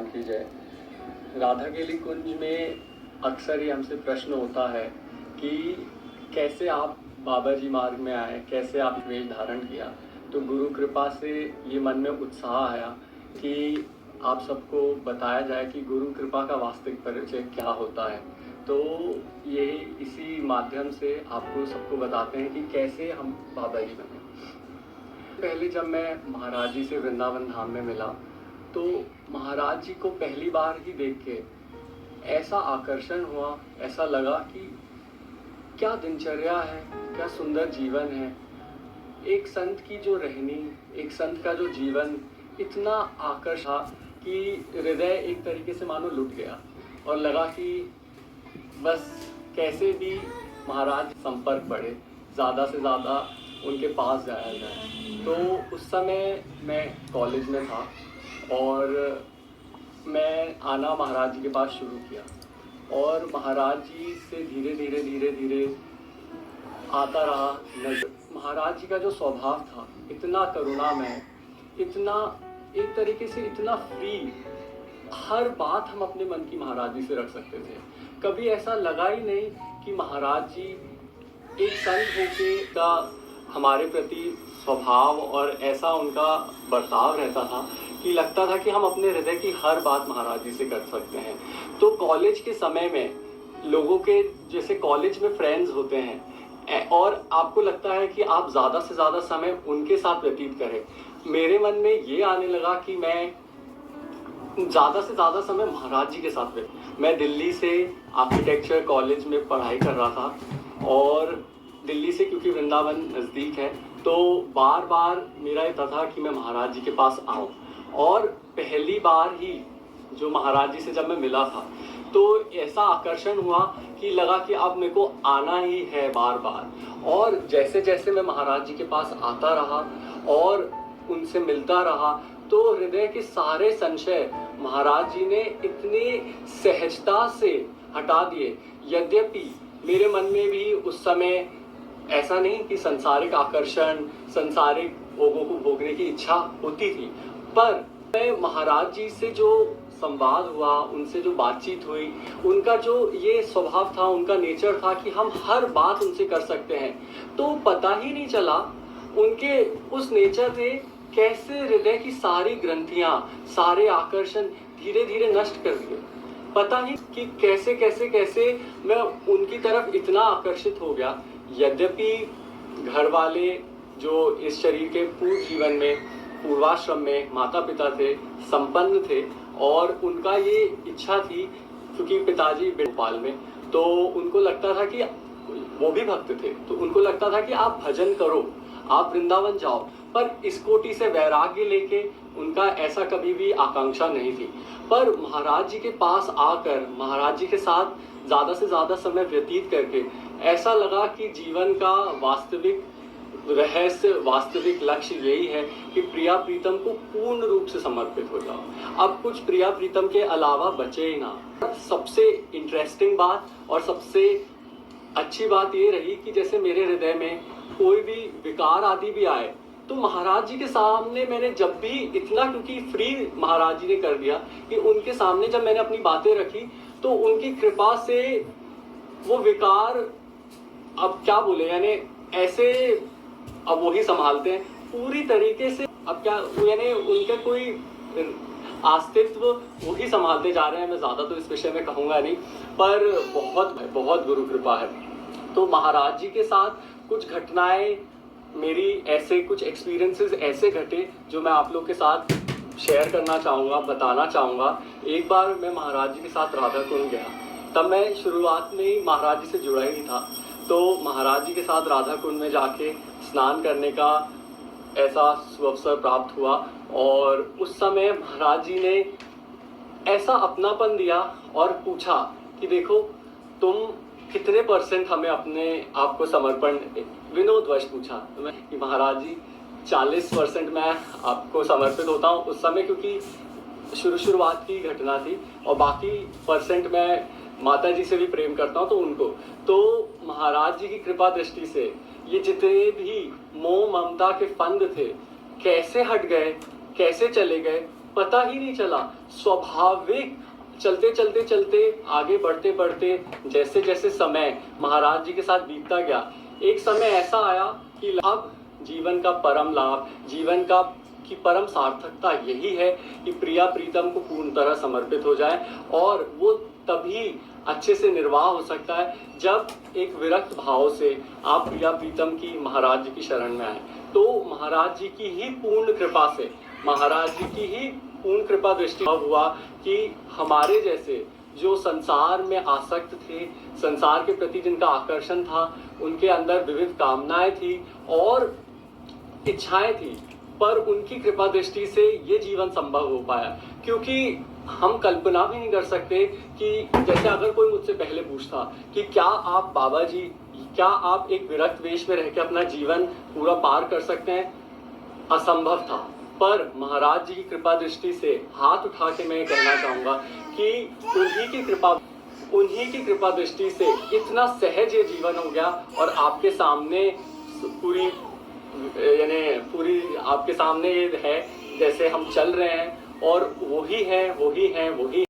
की जय। राधा केली कुंज में अक्सर ही हमसे प्रश्न होता है कि कैसे आप बाबा जी मार्ग में आए, कैसे आप वेश धारण किया। तो गुरु कृपा से ये मन में उत्साह आया कि आप सबको बताया जाए कि गुरु कृपा का वास्तविक परिचय क्या होता है। तो ये इसी माध्यम से आपको सबको बताते हैं कि कैसे हम बाबा जी बने। पहले जब मैं महाराज जी से वृंदावन धाम में मिला तो महाराज जी को पहली बार ही देख के ऐसा आकर्षण हुआ, ऐसा लगा कि क्या दिनचर्या है, क्या सुंदर जीवन है। एक संत की जो रहनी, एक संत का जो जीवन इतना आकर्षक था कि हृदय एक तरीके से मानो लुट गया और लगा कि बस कैसे भी महाराज संपर्क बढ़े, ज़्यादा से ज़्यादा उनके पास जाया जाए। तो उस समय मैं कॉलेज में था और मैं आना महाराज जी के पास शुरू किया और महाराज जी से धीरे धीरे आता रहा। महाराज जी का जो स्वभाव था इतना करुणामय, इतना एक तरीके से इतना फ्री, हर बात हम अपने मन की महाराज जी से रख सकते थे। कभी ऐसा लगा ही नहीं कि महाराज जी एक संत होके का हमारे प्रति स्वभाव और ऐसा उनका बर्ताव रहता था कि लगता था कि हम अपने हृदय की हर बात महाराज जी से कर सकते हैं। तो कॉलेज के समय में लोगों के जैसे कॉलेज में फ्रेंड्स होते हैं और आपको लगता है कि आप ज़्यादा से ज़्यादा समय उनके साथ व्यतीत करें। मेरे मन में ये आने लगा कि मैं ज़्यादा से ज़्यादा समय महाराज जी के साथ मैं दिल्ली से आर्किटेक्चर कॉलेज में पढ़ाई कर रहा था और दिल्ली से क्योंकि वृंदावन नज़दीक है तो बार बार मेरा ये था कि मैं महाराज जी के पास आऊँ। और पहली बार ही जो महाराज जी से जब मैं मिला था तो ऐसा आकर्षण हुआ कि लगा कि अब मेरे को आना ही है बार बार। और जैसे जैसे मैं महाराज जी के पास आता रहा और उनसे मिलता रहा तो हृदय के सारे संशय महाराज जी ने इतनी सहजता से हटा दिए। यद्यपि मेरे मन में भी उस समय ऐसा नहीं कि सांसारिक आकर्षण, सांसारिक भोगों को भोगने की इच्छा होती थी, पर मैं महाराज जी से जो संवाद हुआ, उनसे जो बातचीत हुई, उनका जो ये स्वभाव था, उनका नेचर था कि हम हर बात उनसे कर सकते हैं, तो पता ही नहीं चला उनके उस नेचर ने कैसे हृदय की सारी ग्रंथियां, सारे आकर्षण धीरे धीरे नष्ट कर दिए। पता ही कि कैसे कैसे कैसे मैं उनकी तरफ इतना आकर्षित हो गया। यद्यपि घर वाले जो इस शरीर के पूर्व जीवन में पूर्वाश्रम में माता पिता थे, संपन्न थे और उनका ये इच्छा थी क्योंकि पिताजी भोपाल में, तो उनको लगता था कि वो भी भक्त थे, तो उनको लगता था कि आप भजन करो, आप वृंदावन जाओ। पर इस कोटि से वैराग्य लेके उनका ऐसा कभी भी आकांक्षा नहीं थी। पर महाराज जी के पास आकर महाराज जी के साथ ज़्यादा से ज़्यादा समय व्यतीत करके ऐसा लगा कि जीवन का वास्तविक रहस्य, वास्तविक लक्ष्य यही है कि प्रिया प्रीतम को पूर्ण रूप से समर्पित हो जाओ। अब कुछ प्रिया प्रीतम के अलावा बचे ही ना। सबसे इंटरेस्टिंग बात और सबसे अच्छी बात ये रही कि जैसे मेरे हृदय में कोई भी विकार आदि भी आए तो महाराज जी के सामने मैंने जब भी इतना, क्योंकि फ्री महाराज जी ने कर दिया कि उनके सामने जब मैंने अपनी बातें रखी तो उनकी कृपा से वो विकार, अब क्या बोले, यानी ऐसे अब वही संभालते हैं पूरी तरीके से। अब क्या यानी उनका कोई अस्तित्व वही संभालते जा रहे हैं। मैं ज़्यादा तो इस विषय में कहूँगा नहीं, पर बहुत बहुत गुरु कृपा है। तो महाराज जी के साथ कुछ घटनाएं, मेरी ऐसे कुछ एक्सपीरियंसेस ऐसे घटे जो मैं आप लोग के साथ शेयर करना चाहूँगा, बताना चाहूँगा। एक बार मैं महाराज जी के साथ राधा कुंड गया, तब मैं शुरुआत में ही महाराज जी से जुड़ा ही था। तो महाराज जी के साथ राधा कुंड में जाके स्नान करने का ऐसा सुअवसर प्राप्त हुआ और उस समय महाराज जी ने ऐसा अपनापन दिया और पूछा कि देखो तुम कितने % हमें अपने आप को समर्पण, विनोदवश पूछा तो मैं कि महाराज जी 40% मैं आपको समर्पित होता हूँ उस समय, क्योंकि शुरुआत की घटना थी, और बाकी % मैं माता जी से भी प्रेम करता हूँ तो उनको। तो महाराज जी की कृपा दृष्टि से ये जितने भी मोह ममता के फंद थे कैसे हट गए, कैसे चले गए पता ही नहीं चला। स्वाभाविक चलते चलते चलते आगे बढ़ते बढ़ते जैसे जैसे समय महाराज जी के साथ बीतता गया, एक समय ऐसा आया कि लाभ, जीवन का परम लाभ, जीवन का की परम सार्थकता यही है कि प्रिया प्रीतम को पूर्ण तरह समर्पित हो जाए, और वो तभी अच्छे से निर्वाह हो सकता है जब एक विरक्त भाव से आप प्रिया प्रीतम की महाराज जी की शरण में आए। तो महाराज जी की ही पूर्ण कृपा से, महाराज जी की ही पूर्ण कृपा दृष्टि हुआ कि हमारे जैसे जो संसार में आसक्त थे, संसार के प्रति जिनका आकर्षण था, उनके अंदर विविध कामनाएं थी और इच्छाएं थी, पर उनकी कृपा दृष्टि से ये जीवन संभव हो पाया। क्योंकि हम कल्पना भी नहीं कर सकते कि जैसे अगर कोई मुझसे पहले पूछता कि क्या आप बाबा जी, क्या आप एक विरक्त वेश में रह के अपना जीवन पूरा पार कर सकते हैं, असंभव था। पर महाराज जी की कृपा दृष्टि से हाथ उठा के मैं कहना चाहूंगा कि उन्हीं की कृपा दृष्टि से इतना सहज ये जीवन हो गया, और आपके सामने पूरी आपके सामने ये है जैसे हम चल रहे हैं, और वही है